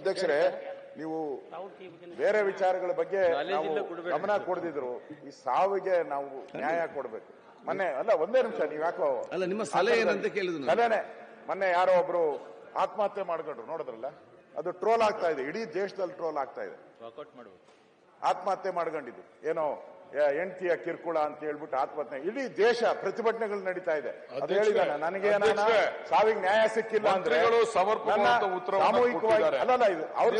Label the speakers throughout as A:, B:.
A: ಅಧ್ಯಕ್ಷರೇ, ನೀವು ಬೇರೆ ವಿಚಾರಗಳ ಬಗ್ಗೆ ನಾವು ಗಮನ ಕೊಡದಿದ್ರು ಈ ಸಾವಿಗೆ ನಾವು ನ್ಯಾಯ ಕೊಡಬೇಕು. ಮೊನ್ನೆ ಅಲ್ಲ, ಒಂದೇ ನಿಮಿಷ, ನೀವು ಯಾಕೋ
B: ಅಲ್ಲ, ನಿಮ್ಮ ಸಲಹೆ ಏನಂತ ಕೇಳಿದ್ರು.
A: ಸಲಹೆನೆ, ಮೊನ್ನೆ ಯಾರೋ ಒಬ್ರು ಆತ್ಮಹತ್ಯೆ ಮಾಡ್ಕೊಂಡ್ರು, ನೋಡಿದ್ರಲ್ಲ? ಅದು ಟ್ರೋಲ್ ಆಗ್ತಾ ಇದೆ, ಇಡೀ ದೇಶದಲ್ಲಿ ಟ್ರೋಲ್ ಆಗ್ತಾ ಇದೆ. ಆತ್ಮಹತ್ಯೆ ಮಾಡ್ಕೊಂಡಿದ್ದು ಏನೋ ಹೆಂಡತಿಯ ಕಿರುಕುಳ ಅಂತ ಹೇಳ್ಬಿಟ್ಟು ಆತ್ಮಹತ್ಯೆ, ಇಡೀ ದೇಶ ಪ್ರತಿಭಟನೆಗಳು ನಡೀತಾ ಇದೆ. ಅದು ಹೇಳಿದಾನೆ, ನನಗೆ ಸಾವಿಗೆ ನ್ಯಾಯ ಸಿಕ್ಕಿಲ್ಲ ಅಂದ್ರೆ ಸಾಮೂಹಿಕವಾಗಿ ಅಲ್ಲಲ್ಲ, ಇದು ಅವ್ರ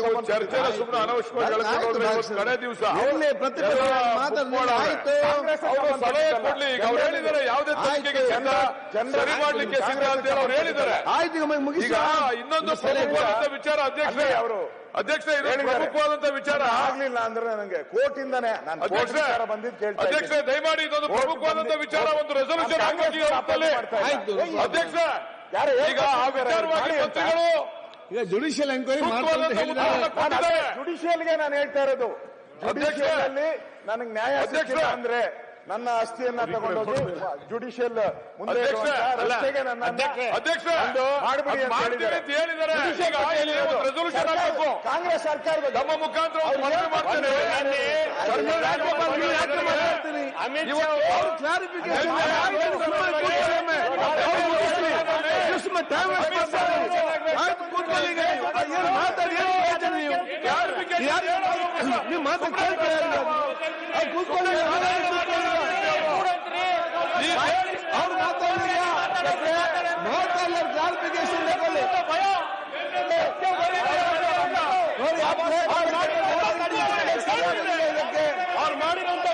C: ಕಡೆ ದಿವಸ ಸರಿ ಮಾಡ್ಲಿಕ್ಕೆ ಸಿದ್ಧ ಅಂತ ಅವ್ರು ಹೇಳಿದ್ದಾರೆ. ಈಗ ಇನ್ನೊಂದು ಪ್ರಮುಖವಾದಂತ ವಿಚಾರ ಅಧ್ಯಕ್ಷ ಇದು ಪ್ರಮುಖವಾದಂತ ವಿಚಾರ
A: ಆಗ್ಲಿಲ್ಲ ಅಂದ್ರೆ ನನಗೆ ಕೋರ್ಟಿಂದಾನೆ ನಾನು
C: ಅಧ್ಯಕ್ಷ ದಯಮಾಡಿ ಇದೊಂದು ಪ್ರಮುಖವಾದಂತ ವಿಚಾರ, ಒಂದು ರೆಸಲ್ಯೂಷನ್ ಹಾಕಿ ಅಧ್ಯಕ್ಷ. ಈಗ ಆ ವಿಚಾರವಾಗಿ ಮಂತ್ರಿಗಳು
B: ಈಗ ಜುಡಿಷಿಯಲ್ ಎಂಕ್ವೈರಿ
A: ಜುಡಿಷಿಯಲ್ಗೆ ನಾನು ಹೇಳ್ತಾ ಇರೋದು, ಜುಡಿಷಿಯಲ್ ನನಗೆ ನ್ಯಾಯ ಸಿಕ್ಕಿಲ್ಲ ಅಂದ್ರೆ ನನ್ನ ಆಸ್ತಿಯನ್ನ ತಗೊಂಡೋಗಿ ಜುಡಿಷಿಯಲ್ ಮುಂದೆ ರಸ್ತೆಗೆ ನನ್ನ ಮಾಡಬೇಡಿ ಅಂತ ಹೇಳಿದ್ದಾರೆ. ಕಾಂಗ್ರೆಸ್ ಸರ್ಕಾರದ
C: ನಮ್ಮ ಮುಖಾಂತರ ಮನವಿ ಮಾಡ್ತೇನೆ.
B: ನೀವು ಮಾತು ಕೇಳ್ತಾರೆ, ಅವ್ರು ಮಾತಾಡಲಿಲ್ಲ, ಕ್ಲಾರಿಫಿಕೇಶನ್
A: ಅವ್ರು ಮಾಡಿರುವಂತ